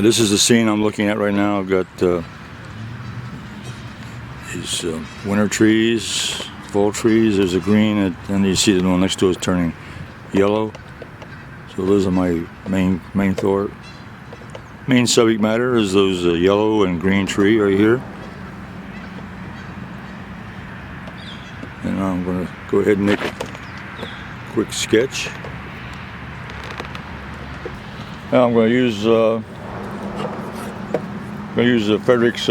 This is the scene I'm looking at right now. I've got these winter trees, fall trees. There's a green, and you see the one next to it is turning yellow. So those are my main subject matter is those yellow and green tree right here. And I'm going to go ahead and make a quick sketch. Now I'm going to use Frederick's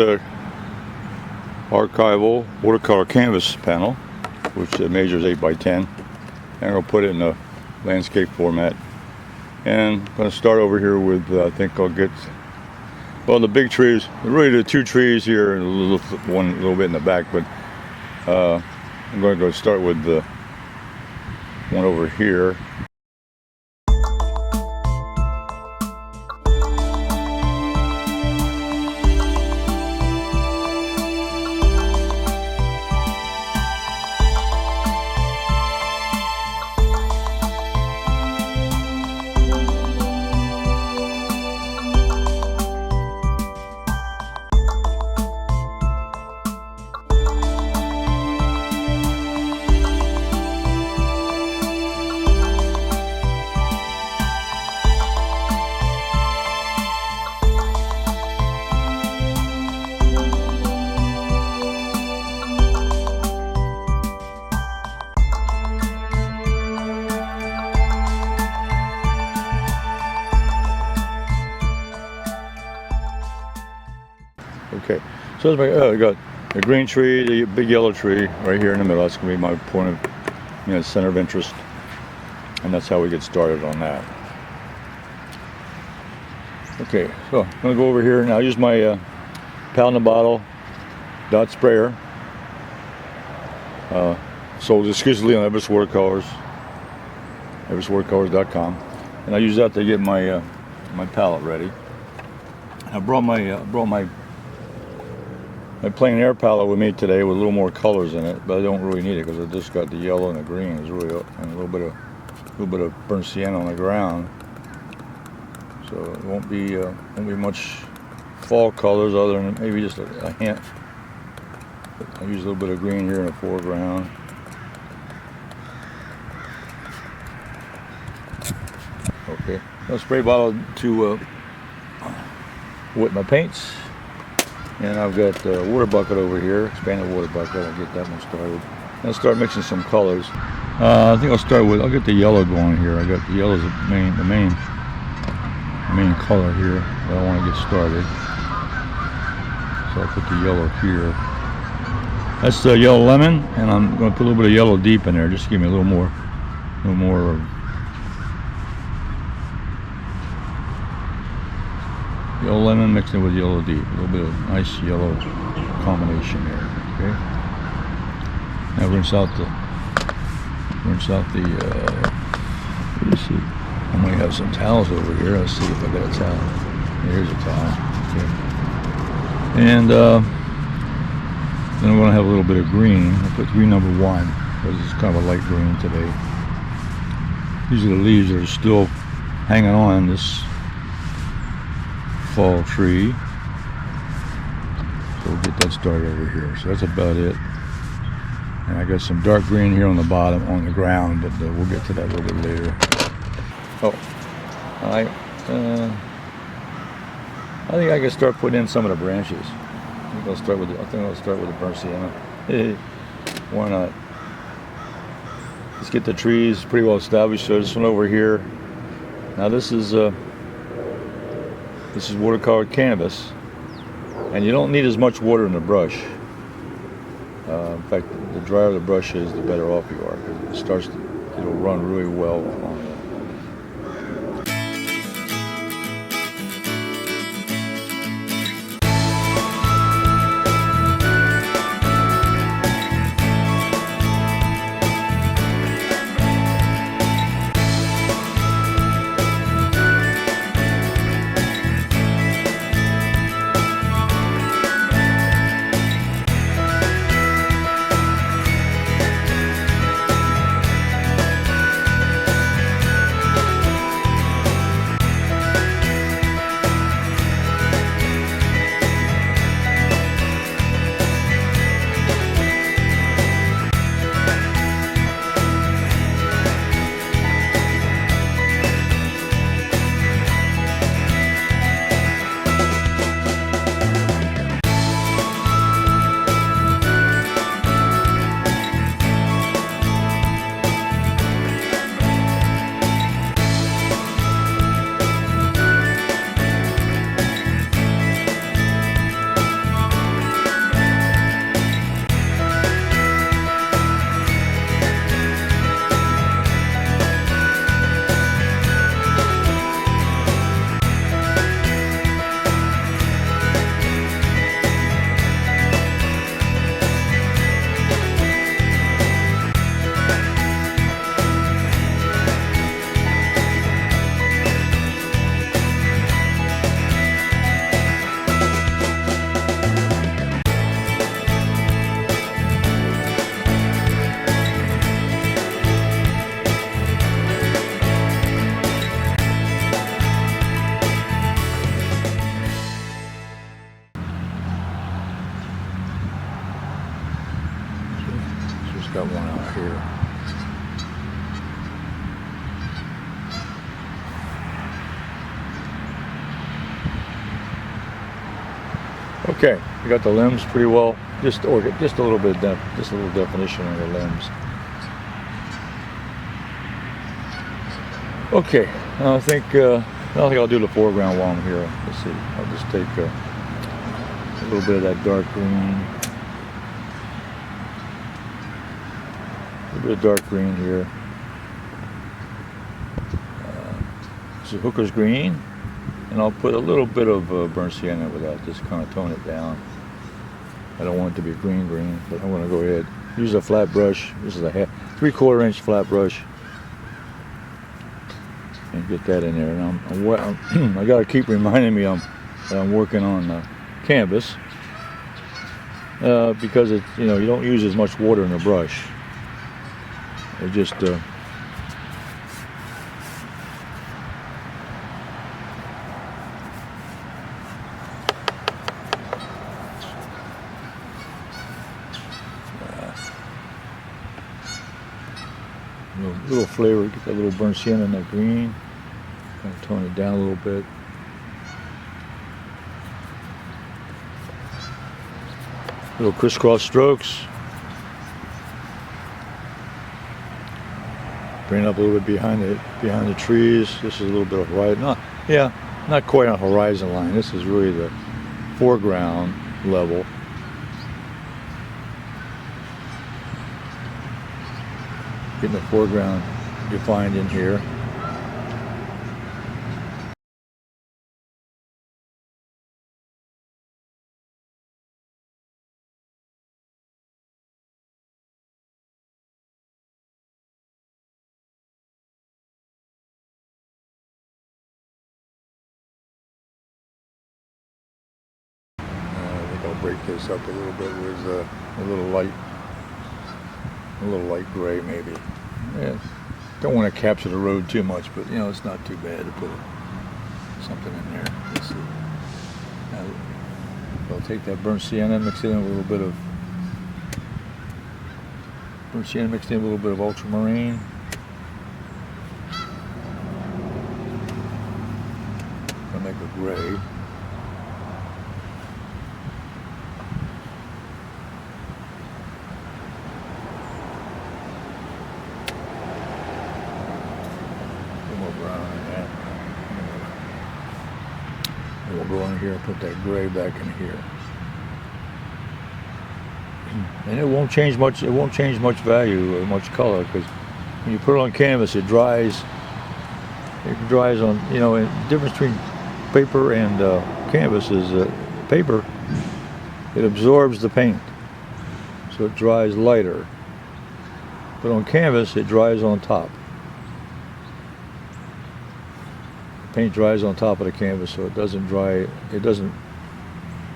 archival watercolor canvas panel, which measures 8 by 10. And I'm going to put it in a landscape format. And I'm going to start over here with, I think I'll get, well, the big trees, really the 2 trees here, and a little bit in the back, but I'm going to go start with the one over here. Okay, so I got the green tree, the big yellow tree right here in the middle. That's going to be my point of, center of interest, and that's how we get started on that. Okay, so I'm going to go over here now. Use my pound and bottle dot sprayer, sold exclusively on Everett Watercolors, everettwatercolors.com, and I use that to get my my palette ready. I brought my Plein Air palette with me today with a little more colors in it, but I don't really need it because I just got the yellow and the green. It's really and a little bit of burnt sienna on the ground, so it won't be much fall colors other than maybe just a hint. I use a little bit of green here in the foreground. Okay, a spray bottle to wet my paints. And I've got a water bucket over here, expanded water bucket. I'll get that one started. I'll start mixing some colors. I think I'll get the yellow going here. I got the yellow as the main color here that I want to get started. So I'll put the yellow here. That's the yellow lemon, and I'm going to put a little bit of yellow deep in there, just to give me a little more yellow lemon mixed in with yellow deep. A little bit of nice yellow combination there. Okay. Now rinse out the. Let me see. I might have some towels over here. Let's see if I got a towel. Here's a towel. Okay. And then I'm going to have a little bit of green. I'll put green number 1 because it's kind of a light green today. These are the leaves that are still hanging on this fall tree, so we'll get that started over here. So that's about it. And I got some dark green here on the bottom on the ground, but we'll get to that a little bit later. Oh, I think I can start putting in some of the branches. I think I'll start with the burnt sienna. Why not? Let's get the trees pretty well established. So this one over here. Now this is watercolor canvas, and you don't need as much water in the brush. In fact, the drier the brush is, the better off you are, because it'll run really well on it. got one out here. Okay, we got the limbs pretty well. Just a little bit, just a little definition on the limbs. Okay, I think I'll do the foreground while I'm here. Let's see. I'll just take a little bit of that dark green, a little bit of dark green here. This is Hooker's green, and I'll put a little bit of burnt sienna with that. Just kind of tone it down. I don't want it to be green, but I'm going to go ahead. Use a flat brush. This is a 3/4 inch flat brush. And get that in there. And I got to keep reminding me that I'm working on canvas because it's, you don't use as much water in the brush. It just little flavor, get that little burnt sienna in that green, kind of tone it down a little bit. Little crisscross strokes. Bring it up a little bit behind the trees. This is a little bit of horizon. Not quite on horizon line. This is really the foreground level. Getting the foreground defined in here. I think I'll break this up a little bit with a little light gray maybe. Yeah, don't want to capture the road too much, but it's not too bad to put something in there. Let's see. Now, I'll take that burnt sienna, mix it in a little bit of burnt sienna, mixed in a little bit of ultramarine. I'll make a gray. We'll go in here and put that gray back in here, and it won't change much. It won't change much value or much color, because when you put it on canvas, it dries. It dries on. The difference between paper and canvas is paper. It absorbs the paint, so it dries lighter. But on canvas, it dries on top. Paint dries on top of the canvas, so it doesn't dry. It doesn't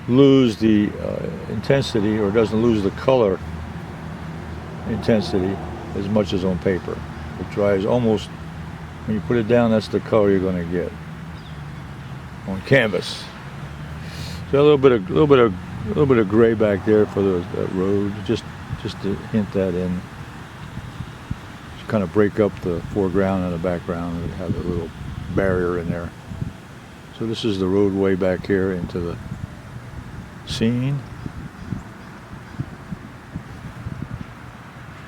lose the intensity, or doesn't lose the color intensity as much as on paper. It dries almost, when you put it down, that's the color you're going to get on canvas. So a little bit of gray back there for the road, just to hint that in. Just kind of break up the foreground and the background, and have a little barrier in there. So this is the roadway back here into the scene,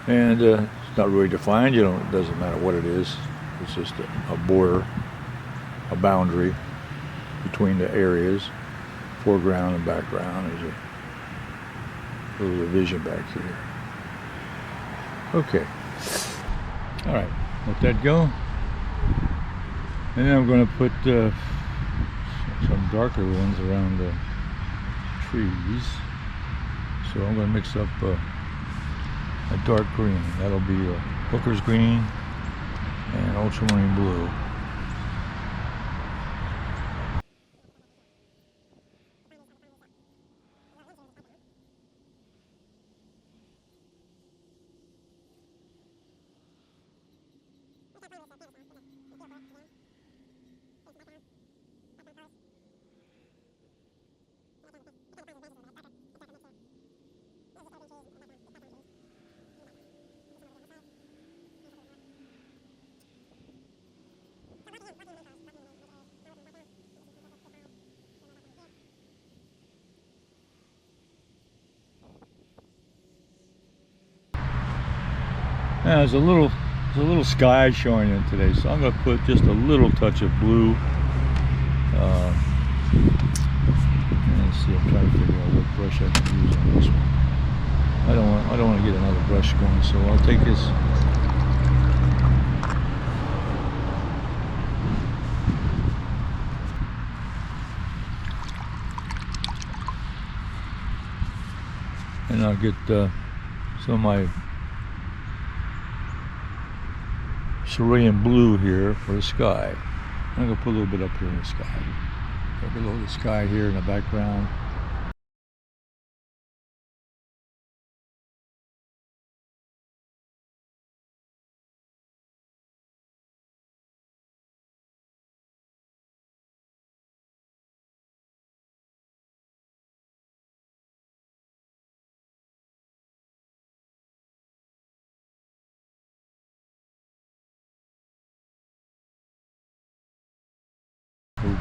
and it's not really defined. It doesn't matter what it is. It's just a border, a boundary between the areas, foreground and background. There's a little division back here. Okay. All right. Let that go. And then I'm going to put some darker ones around the trees. So I'm going to mix up a dark green. That'll be a Hooker's green and ultramarine blue. There's a little sky showing in today, so I'm going to put just a little touch of blue. Let's see, I'm trying to figure out what brush I can use on this one. I don't want to get another brush going, so I'll take this. And I'll get some of my cerulean blue here for the sky. I'm going to put a little bit up here in the sky. Got a little of the sky here in the background.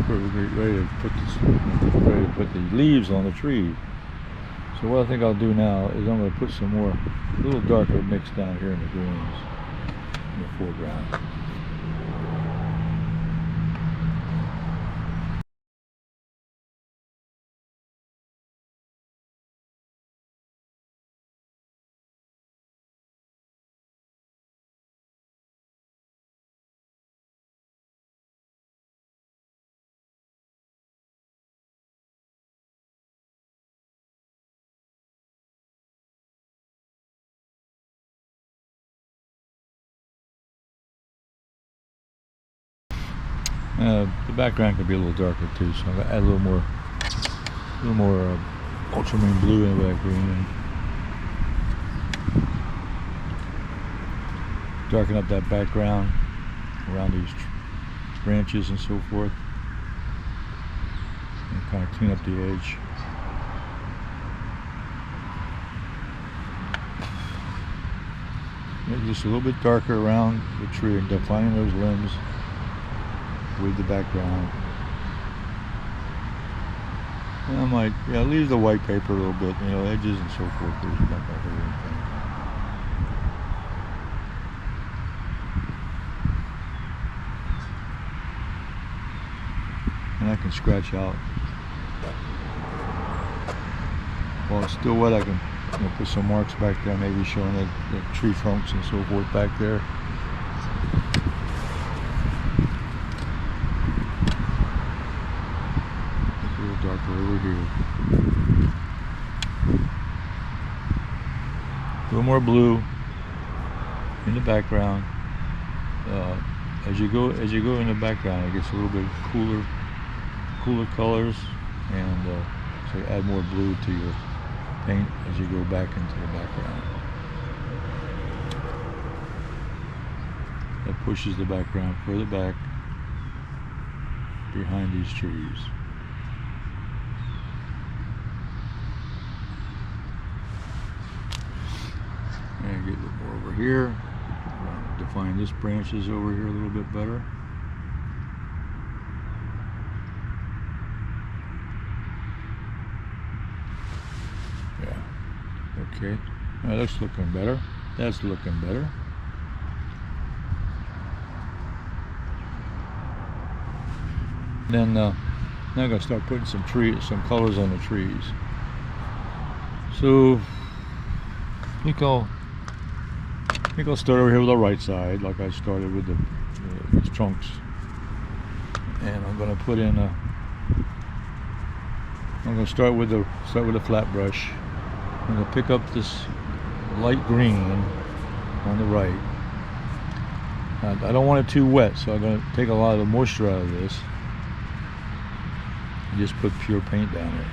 We're ready to put the leaves on the tree. So what I think I'll do now is I'm going to put some more, a little darker mix down here in the greens in the foreground. The background could be a little darker too, so I'm going to add a little more ultramarine blue into that green. Darken up that background around these branches and so forth, and kind of clean up the edge. Make just a little bit darker around the tree and defining those limbs with the background. And I might, leave the white paper a little bit, edges and so forth. There's not going to hurt anything. And I can scratch out. While it's still wet, I can put some marks back there, maybe showing the tree trunks and so forth back there. Darker over here. A little more blue in the background. As you go in the background, it gets a little bit cooler colors, and so add more blue to your paint as you go back into the background. That pushes the background further back behind these trees. And get a little more over here. Define this branches over here a little bit better. Yeah. Okay. That's looking better. That's looking better. Then now I'm going to start putting some colors on the trees. So I think I'll start over here with the right side, like I started with these trunks. And I'm going to put in I'm going to start with a flat brush. I'm going to pick up this light green on the right. I don't want it too wet, so I'm going to take a lot of the moisture out of this and just put pure paint down there.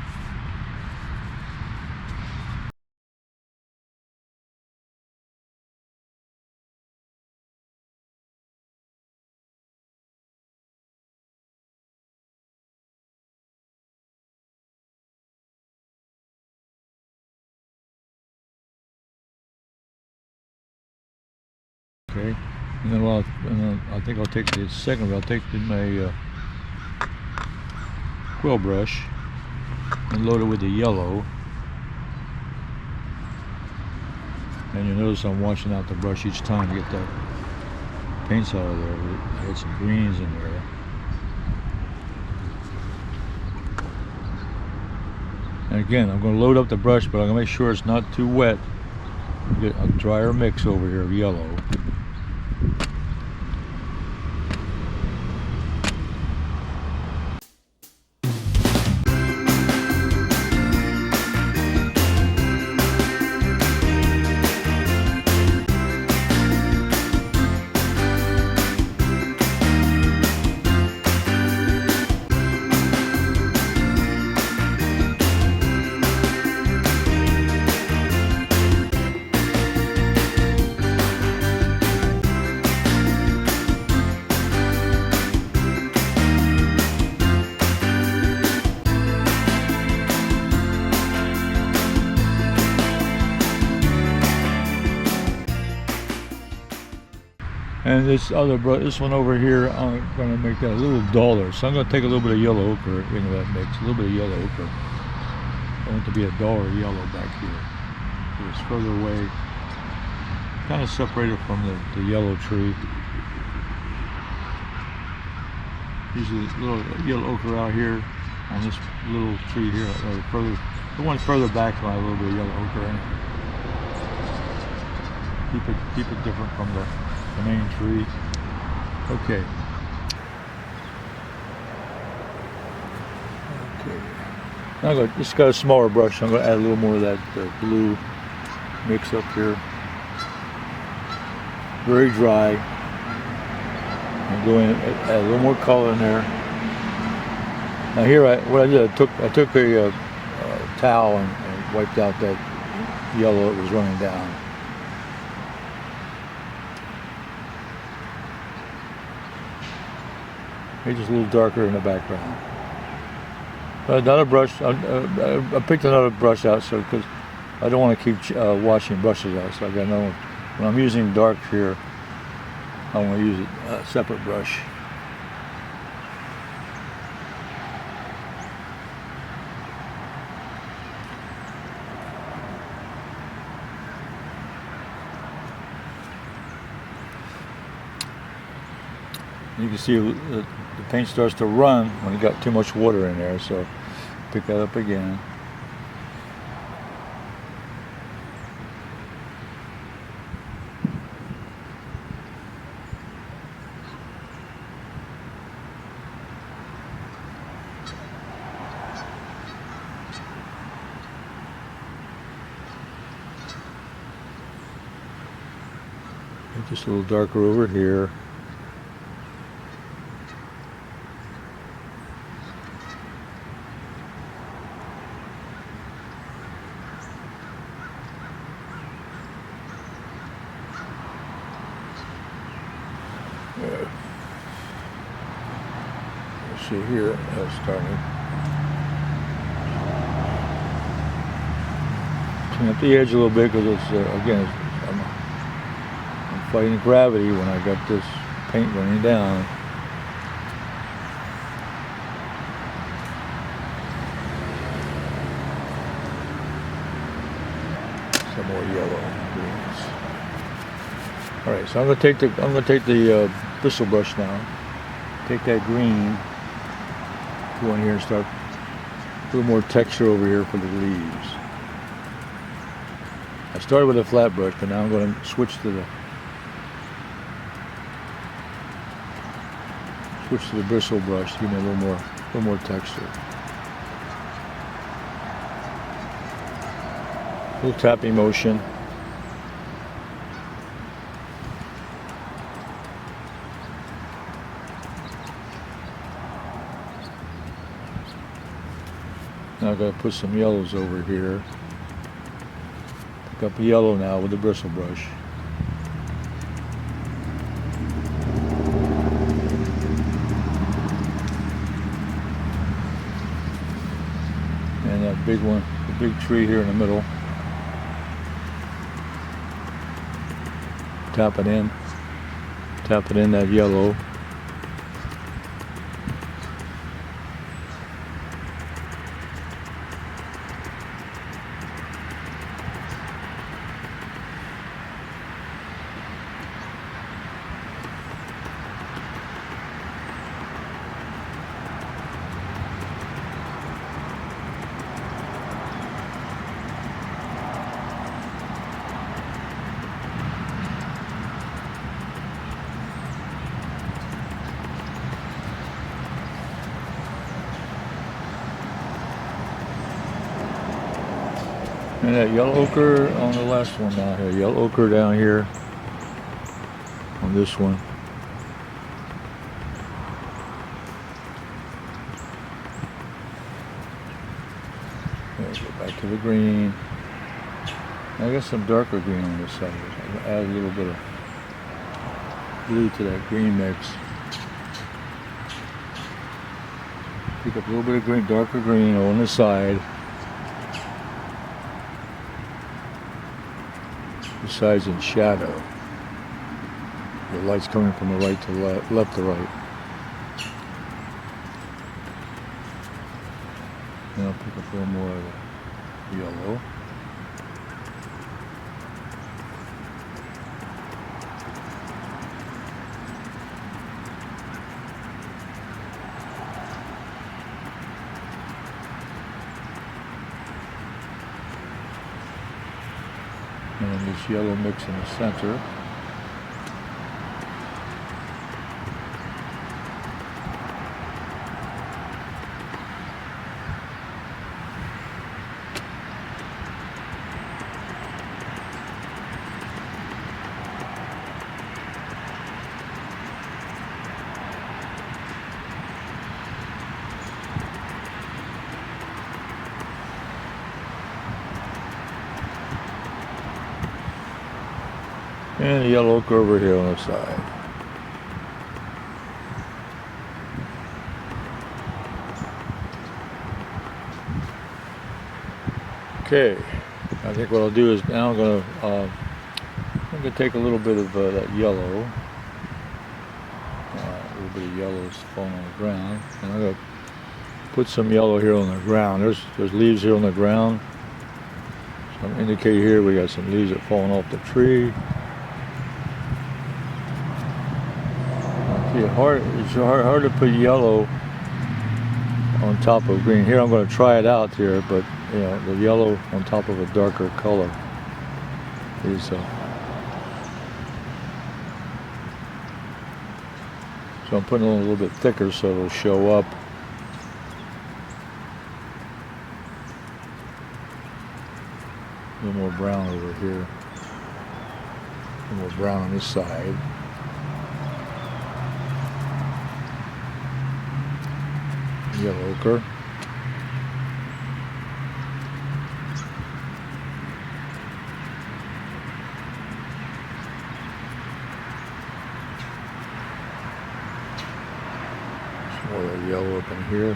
Okay, and then I think I'll take the second. I'll take my quill brush and load it with the yellow, And you notice I'm washing out the brush each time to get the paints out of there. I had some greens in there. And again, I'm going to load up the brush, but I'm going to make sure it's not too wet. Get a drier mix over here of yellow. And this other brush, this one over here, I'm going to make that a little duller. So I'm going to take a little bit of yellow ochre into that mix, a little bit of yellow ochre. I want it to be a duller yellow back here. So it's further away, kind of separated from the yellow tree. Usually a little yellow ochre out here on this little tree here, or further, the one further back will have a little bit of yellow ochre in it. Keep it different from the main tree. Okay. Now I'm going to just got a smaller brush. I'm going to add a little more of that blue mix up here. Very dry. I'm going to add a little more color in there. Now here, what I did, I took a towel and wiped out that yellow that was running down. It's just a little darker in the background. Another brush, I picked another brush out so because I don't want to keep washing brushes out. So I got another one. When I'm using dark here, I want to use a separate brush. You can see the paint starts to run when you got too much water in there, so pick that up again. Just a little darker over here. See here, that's starting. Clean up the edge a little bit because it's again, I'm fighting gravity when I got this paint running down. Some more yellow greens. All right, so I'm gonna take the bristle brush now. Take that green. Go in here and start a little more texture over here for the leaves. I started with a flat brush, but now I'm going to switch to the bristle brush to give me a little more texture. A little tapping motion. Now I've got to put some yellows over here. Pick up a yellow now with the bristle brush. And that big one, the big tree here in the middle. Tap it in that yellow. And that yellow ochre on the last one down here. Yellow ochre down here on this one. Okay, go back to the green. I got some darker green on this side. I'm gonna add a little bit of blue to that green mix. Pick up a little bit of green, darker green on the side. The sides in shadow. The light's coming from the right to left to right. Now I'll pick up a little more of the yellow. And this yellow mix in the center. And the yellow ochre over here on the side. Okay, I think what I'll do is now I'm gonna take a little bit of that yellow, a little bit of yellow is falling on the ground, and I'm gonna put some yellow here on the ground. There's leaves here on the ground. So I'm indicating here we got some leaves that are falling off the tree. It's hard to put yellow on top of green. Here I'm going to try it out here, but you know, the yellow on top of a darker color is so I'm putting it a little bit thicker so it'll show up. A little more brown over here. A little more brown on this side. Yellow ochre. Some more yellow up in here.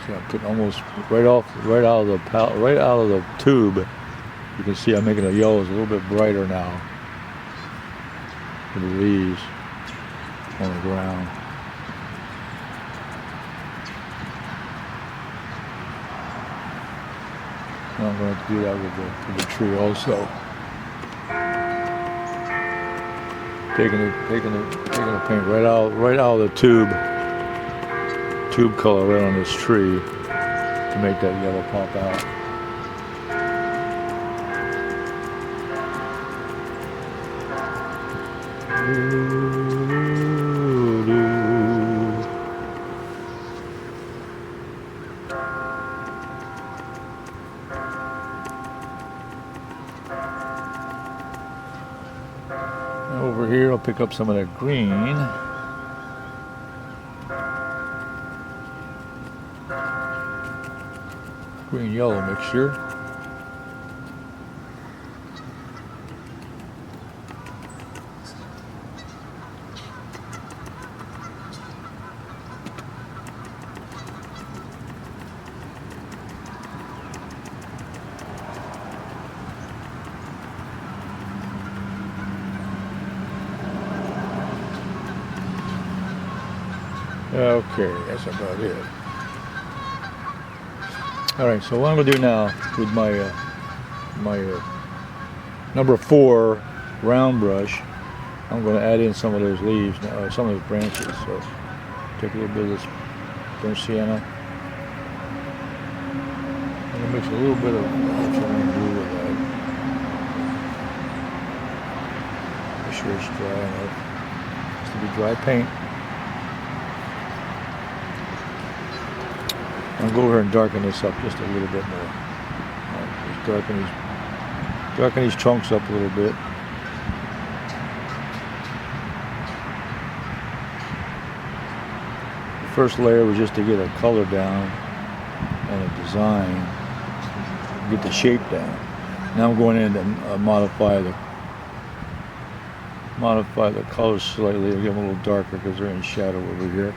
See, I'm putting almost right out of the tube. You can see I'm making the yellows a little bit brighter now. For the leaves on the ground. I'm going to do that with the tree also. Taking the paint right out of the tube color right on this tree to make that yellow pop out. Over here, I'll pick up some of that green. Green-yellow mixture. Okay, that's about it. All right, so what I'm gonna do now with my number 4 round brush, I'm gonna add in some of those leaves, some of those branches. So take a little bit of this burnt sienna. I'm gonna mix a little bit of ultramarine blue with that. Make sure it's dry enough. It's to be dry paint. I'll go over and darken this up just a little bit more. darken these trunks up a little bit. The first layer was just to get a color down and a design, get the shape down. Now I'm going in to modify the colors slightly, get them a little darker because they're in shadow over here.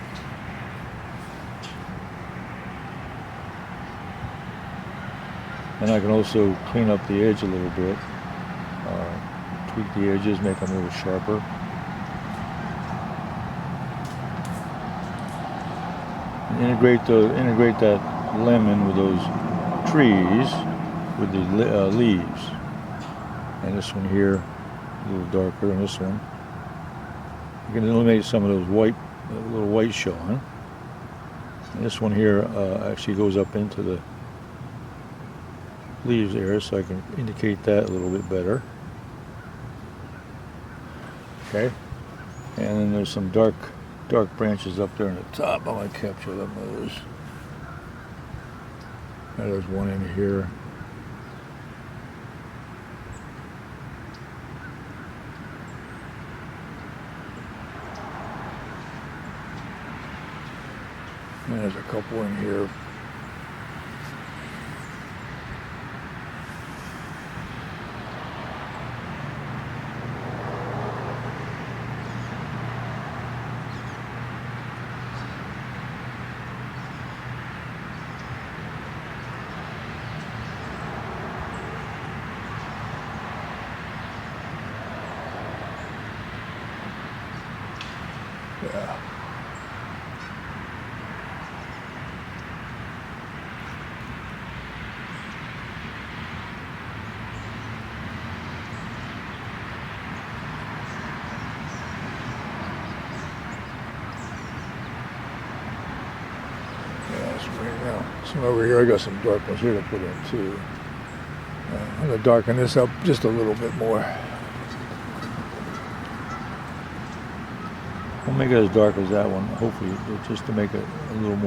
And I can also clean up the edge a little bit, tweak the edges, make them a little sharper. And integrate that lemon with those trees, with the leaves. And this one here, a little darker than this one. You can eliminate some of those little white showing. And this one here actually goes up into the leaves area, so I can indicate that a little bit better. Okay, and then there's some dark branches up there on the top. I want to capture them. There's one in here. And there's a couple in here. Yeah. So over here I got some dark ones here to put in too. I'm going to darken this up just a little bit more. We'll make it as dark as that one, hopefully, just to make it a little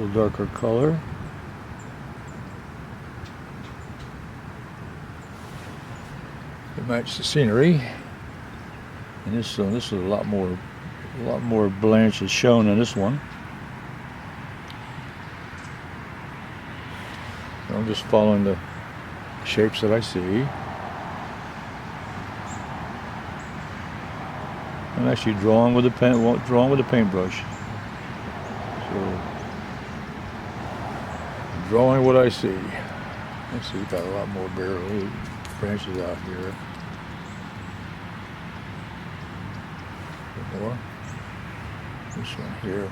darker color. To match the scenery. And this is a lot more blanches shown in this one. I'm just following the shapes that I see. I'm actually drawing with a paintbrush. So, drawing what I see. Let's see, we've got a lot more bare branches out here. A bit more. This one here.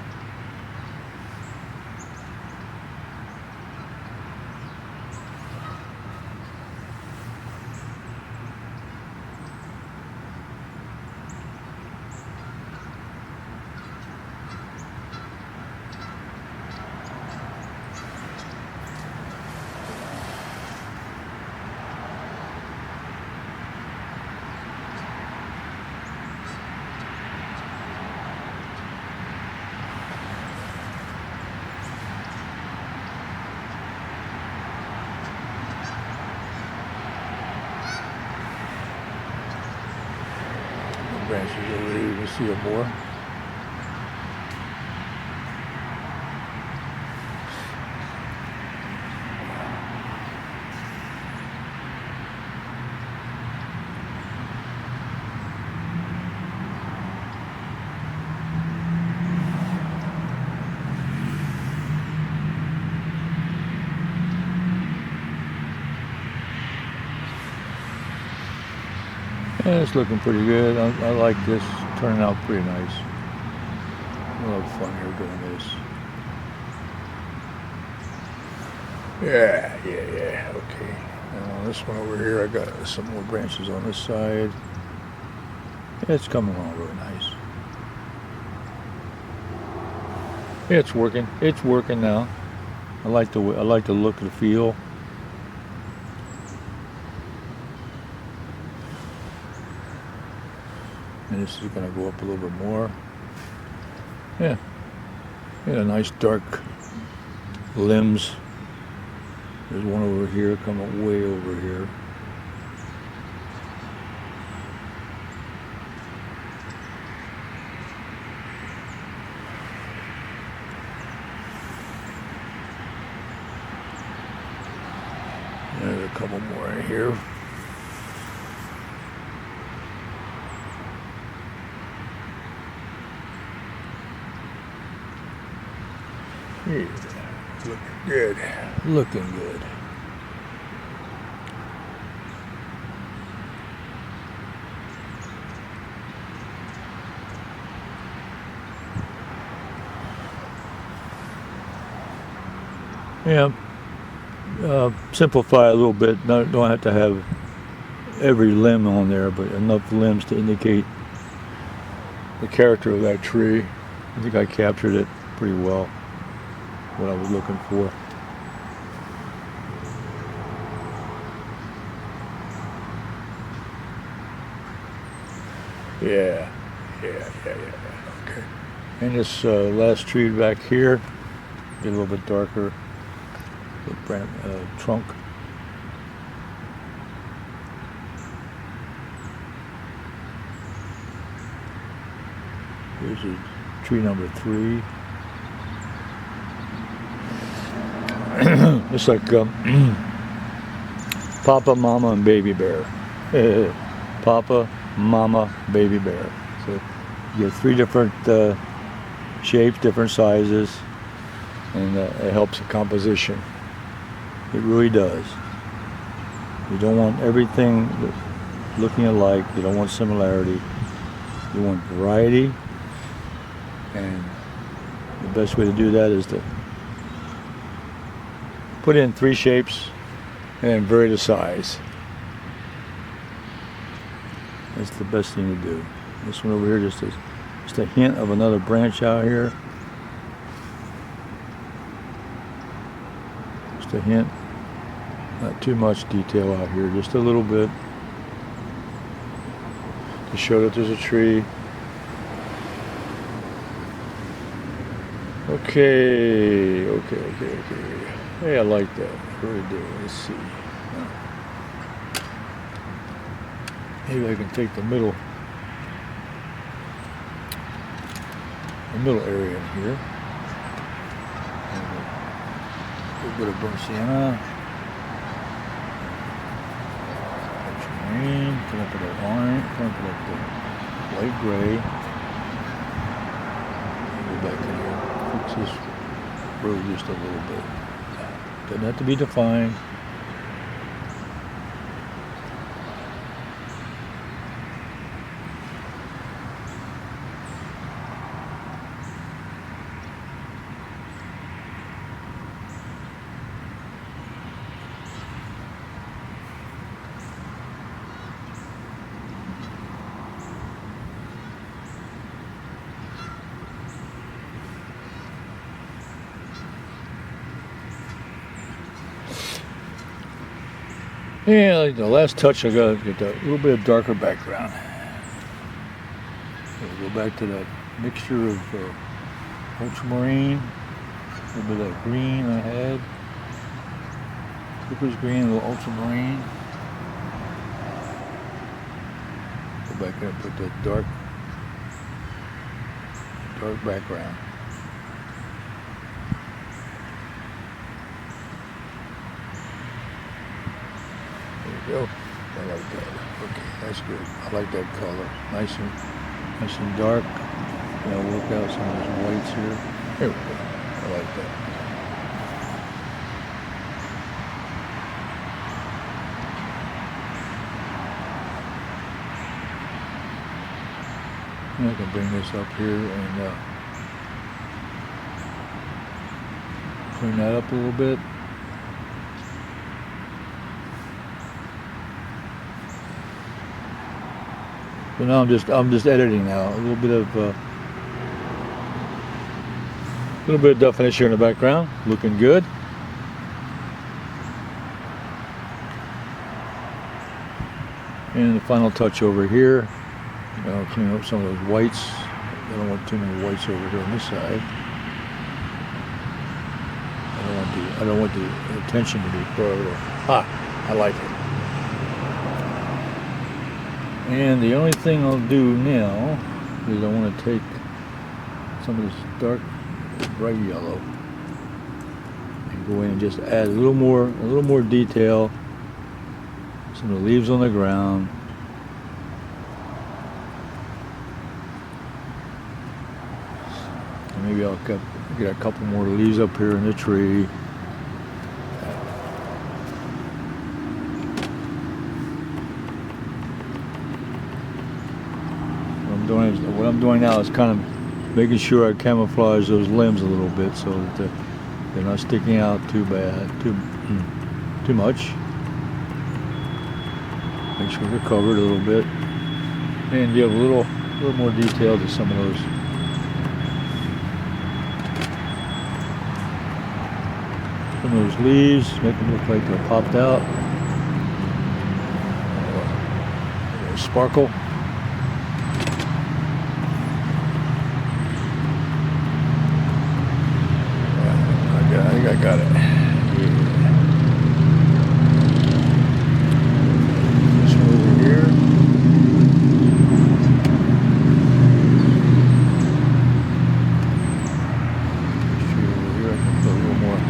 Branches over here, you can see it more. Yeah, it's looking pretty good. I like this. Turning out pretty nice. A lot of fun here doing this. Yeah. Okay. And on this one over here, I got some more branches on this side. Yeah, it's coming along really nice. Yeah, it's working. It's working now. I like the look and the feel. And this is going to go up a little bit more. Yeah, nice dark limbs There's one over here coming way over here. There's a couple more in here. Yeah, looking good. Looking good. Yeah. Simplify a little bit. Don't have to have every limb on there, but enough limbs to indicate the character of that tree. I think I captured it pretty well, what I was looking for. Yeah. Okay. And this last tree back here, get a little bit darker. The trunk. Here's a tree number 3. It's like Papa, Mama, and Baby Bear. Papa, Mama, Baby Bear. So you get 3 different shapes, different sizes, and it helps the composition. It really does. You don't want everything looking alike. You don't want similarity. You want variety. And the best way to do that is to put in 3 shapes and vary the size. That's the best thing to do. This one over here just a hint of another branch out here. Just a hint. Not too much detail out here, just a little bit to show that there's a tree. Okay. Hey, I like that. I really do. Let's see. Maybe I can take the middle area in here. A little bit of burnt sienna. Green, come up with the orange, come up with the light gray. Go back in here, fix this road just a little bit. Doesn't have to be defined. Yeah, like the last touch, I got to get a little bit of darker background. So go back to that mixture of ultramarine, a little bit of that green I had, Cooper's green, a little ultramarine. Go back there and put that dark background. Go. I like that. Okay, that's good. I like that color. Nice and dark. I'll work out some of those whites here. There we go. I like that. And I can bring this up here and clean that up a little bit. So now I'm just editing now. A little bit of definition in the background, looking good. And the final touch over here. I'll clean up some of those whites. I don't want too many whites over here on this side. I I don't want the attention to be further. I like it. And the only thing I'll do now is I want to take some of this dark, bright yellow and go in and just add a little more detail. Some of the leaves on the ground. And maybe I'll get a couple more leaves up here in the tree. What I'm doing now is kind of making sure I camouflage those limbs a little bit so that they're not sticking out too bad, too much. Make sure they're covered a little bit, and give a little more detail to some of those. Some of those leaves, make them look like they're popped out. A little sparkle. I think I got it. This one over here. This tree over here, I can put a little more.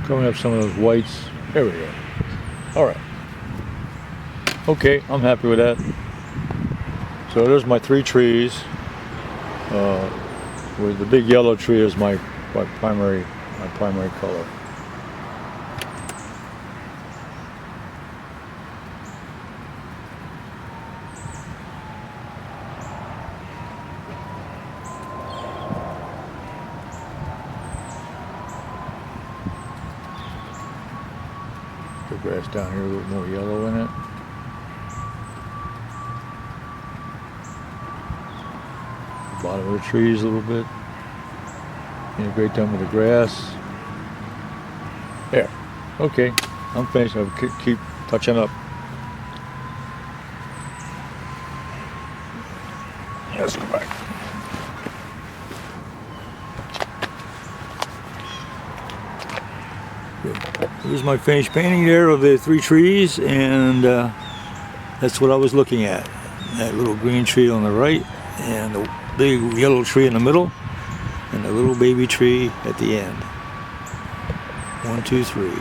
Covering up some of those whites. There we go. All right. Okay, I'm happy with that. So there's my 3 trees. With the big yellow tree is my primary color. The grass down here, a little more yellow in it. The bottom of the trees a little bit. Integrate them with the grass. There. Okay, I'm finished. I'll keep touching up. Let's go back. Here's my finished painting there of the 3 trees, and that's what I was looking at. That little green tree on the right, and the big yellow tree in the middle, and the little baby tree at the end. 1, 2, 3.